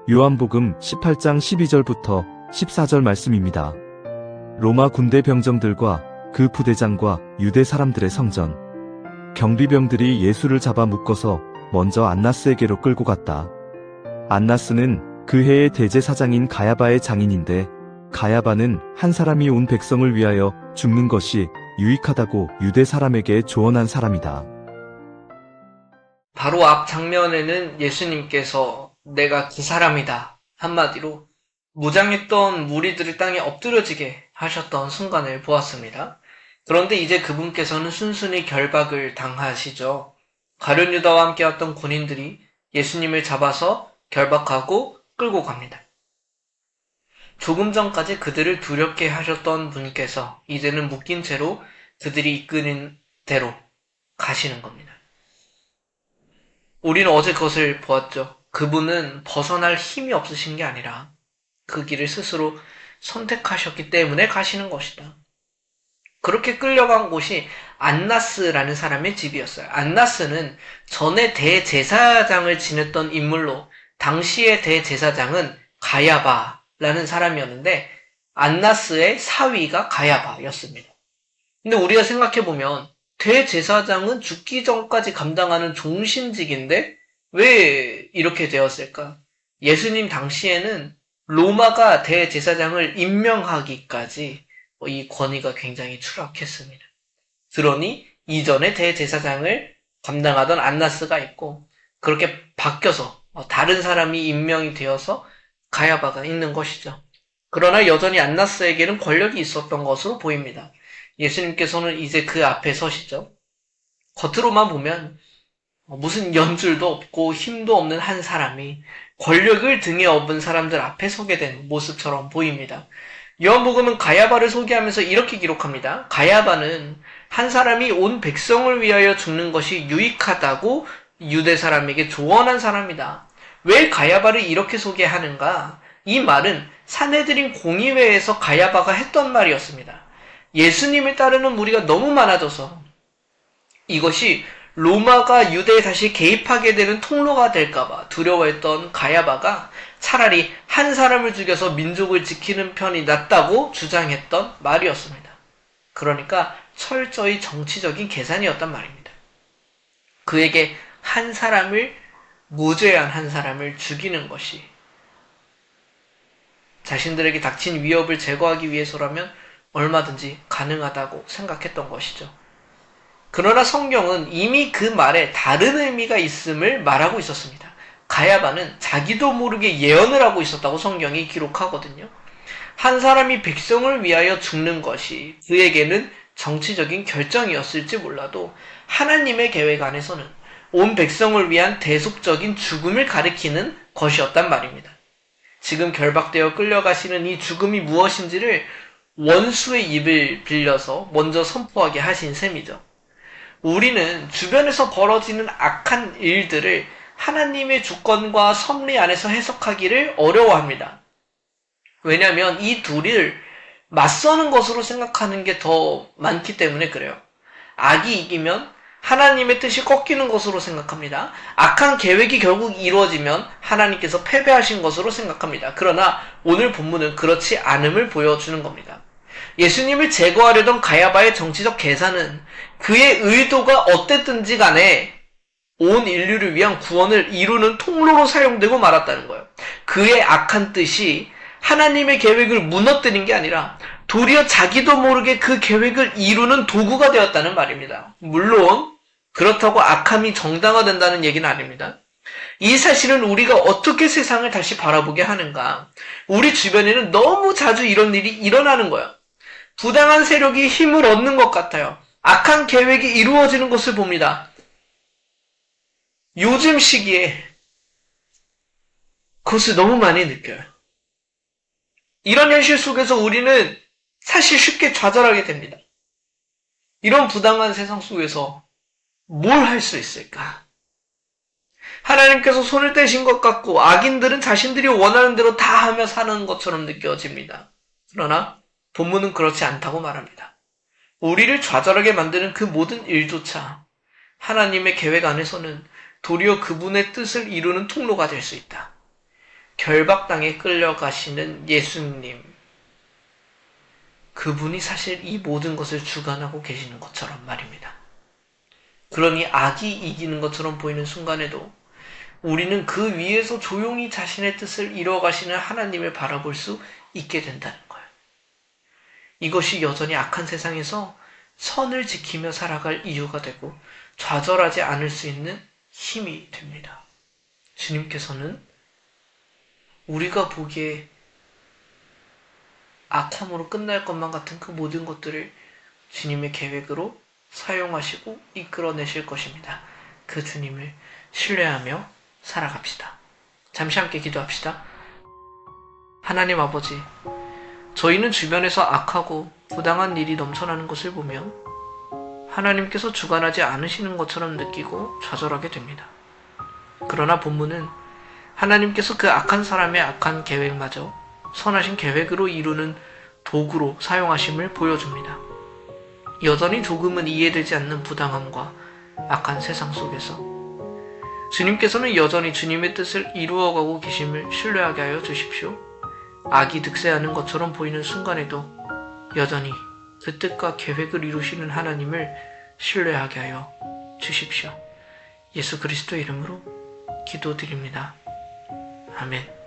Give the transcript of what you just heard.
요한복음 18장 12절부터 14절 말씀입니다. 로마 군대 병정들과 그 부대장과 유대 사람들의 성전, 경비병들이 예수를 잡아 묶어서 먼저 안나스에게로 끌고 갔다. 안나스는 그 해의 대제사장인 가야바의 장인인데, 가야바는 한 사람이 온 백성을 위하여 죽는 것이 유익하다고 유대 사람에게 조언한 사람이다. 바로 앞 장면에는 예수님께서 내가 그 사람이다 한마디로 무장했던 무리들을 땅에 엎드려지게 하셨던 순간을 보았습니다. 그런데 이제 그분께서는 순순히 결박을 당하시죠. 가룟 유다와 함께 왔던 군인들이 예수님을 잡아서 결박하고 끌고 갑니다. 조금 전까지 그들을 두렵게 하셨던 분께서 이제는 묶인 채로 그들이 이끄는 대로 가시는 겁니다. 우리는 어제 그것을 보았죠. 그분은 벗어날 힘이 없으신 게 아니라 그 길을 스스로 선택하셨기 때문에 가시는 것이다. 그렇게 끌려간 곳이 안나스라는 사람의 집이었어요. 안나스는 전에 대제사장을 지냈던 인물로 당시의 대제사장은 가야바라는 사람이었는데 안나스의 사위가 가야바였습니다. 근데 우리가 생각해보면 대제사장은 죽기 전까지 감당하는 종신직인데 왜 이렇게 되었을까? 예수님 당시에는 로마가 대제사장을 임명하기까지 이 권위가 굉장히 추락했습니다. 그러니 이전에 대제사장을 감당하던 안나스가 있고 그렇게 바뀌어서 다른 사람이 임명이 되어서 가야바가 있는 것이죠. 그러나 여전히 안나스에게는 권력이 있었던 것으로 보입니다. 예수님께서는 이제 그 앞에 서시죠. 겉으로만 보면 무슨 연줄도 없고 힘도 없는 한 사람이 권력을 등에 업은 사람들 앞에 서게 된 모습처럼 보입니다. 요한복음은 가야바를 소개하면서 이렇게 기록합니다. 가야바는 한 사람이 온 백성을 위하여 죽는 것이 유익하다고 유대 사람에게 조언한 사람이다. 왜 가야바를 이렇게 소개하는가? 이 말은 산헤드린 공의회에서 가야바가 했던 말이었습니다. 예수님을 따르는 무리가 너무 많아져서 이것이 로마가 유대에 다시 개입하게 되는 통로가 될까봐 두려워했던 가야바가 차라리 한 사람을 죽여서 민족을 지키는 편이 낫다고 주장했던 말이었습니다. 그러니까 철저히 정치적인 계산이었단 말입니다. 그에게 한 사람을, 무죄한 한 사람을 죽이는 것이 자신들에게 닥친 위협을 제거하기 위해서라면 얼마든지 가능하다고 생각했던 것이죠. 그러나 성경은 이미 그 말에 다른 의미가 있음을 말하고 있었습니다. 가야바는 자기도 모르게 예언을 하고 있었다고 성경이 기록하거든요. 한 사람이 백성을 위하여 죽는 것이 그에게는 정치적인 결정이었을지 몰라도 하나님의 계획 안에서는 온 백성을 위한 대속적인 죽음을 가리키는 것이었단 말입니다. 지금 결박되어 끌려가시는 이 죽음이 무엇인지를 원수의 입을 빌려서 먼저 선포하게 하신 셈이죠. 우리는 주변에서 벌어지는 악한 일들을 하나님의 주권과 섭리 안에서 해석하기를 어려워합니다. 왜냐하면 이 둘을 맞서는 것으로 생각하는 게 더 많기 때문에 그래요. 악이 이기면 하나님의 뜻이 꺾이는 것으로 생각합니다. 악한 계획이 결국 이루어지면 하나님께서 패배하신 것으로 생각합니다. 그러나 오늘 본문은 그렇지 않음을 보여주는 겁니다. 예수님을 제거하려던 가야바의 정치적 계산은 그의 의도가 어땠든지 간에 온 인류를 위한 구원을 이루는 통로로 사용되고 말았다는 거예요. 그의 악한 뜻이 하나님의 계획을 무너뜨린 게 아니라 도리어 자기도 모르게 그 계획을 이루는 도구가 되었다는 말입니다. 물론 그렇다고 악함이 정당화된다는 얘기는 아닙니다. 이 사실은 우리가 어떻게 세상을 다시 바라보게 하는가. 우리 주변에는 너무 자주 이런 일이 일어나는 거예요. 부당한 세력이 힘을 얻는 것 같아요. 악한 계획이 이루어지는 것을 봅니다. 요즘 시기에 그것을 너무 많이 느껴요. 이런 현실 속에서 우리는 사실 쉽게 좌절하게 됩니다. 이런 부당한 세상 속에서 뭘 할 수 있을까? 하나님께서 손을 떼신 것 같고 악인들은 자신들이 원하는 대로 다 하며 사는 것처럼 느껴집니다. 그러나 본문은 그렇지 않다고 말합니다. 우리를 좌절하게 만드는 그 모든 일조차 하나님의 계획 안에서는 도리어 그분의 뜻을 이루는 통로가 될 수 있다. 결박당에 끌려가시는 예수님, 그분이 사실 이 모든 것을 주관하고 계시는 것처럼 말입니다. 그러니 악이 이기는 것처럼 보이는 순간에도 우리는 그 위에서 조용히 자신의 뜻을 이루어가시는 하나님을 바라볼 수 있게 된다는 거예요. 이것이 여전히 악한 세상에서 선을 지키며 살아갈 이유가 되고 좌절하지 않을 수 있는 힘이 됩니다. 주님께서는 우리가 보기에 악함으로 끝날 것만 같은 그 모든 것들을 주님의 계획으로 사용하시고 이끌어내실 것입니다. 그 주님을 신뢰하며 살아갑시다. 잠시 함께 기도합시다. 하나님 아버지, 저희는 주변에서 악하고 부당한 일이 넘쳐나는 것을 보면 하나님께서 주관하지 않으시는 것처럼 느끼고 좌절하게 됩니다. 그러나 본문은 하나님께서 그 악한 사람의 악한 계획마저 선하신 계획으로 이루는 도구로 사용하심을 보여줍니다. 여전히 조금은 이해되지 않는 부당함과 악한 세상 속에서 주님께서는 여전히 주님의 뜻을 이루어가고 계심을 신뢰하게 하여 주십시오. 악이 득세하는 것처럼 보이는 순간에도 여전히 그 뜻과 계획을 이루시는 하나님을 신뢰하게 하여 주십시오. 예수 그리스도 이름으로 기도드립니다. 아멘.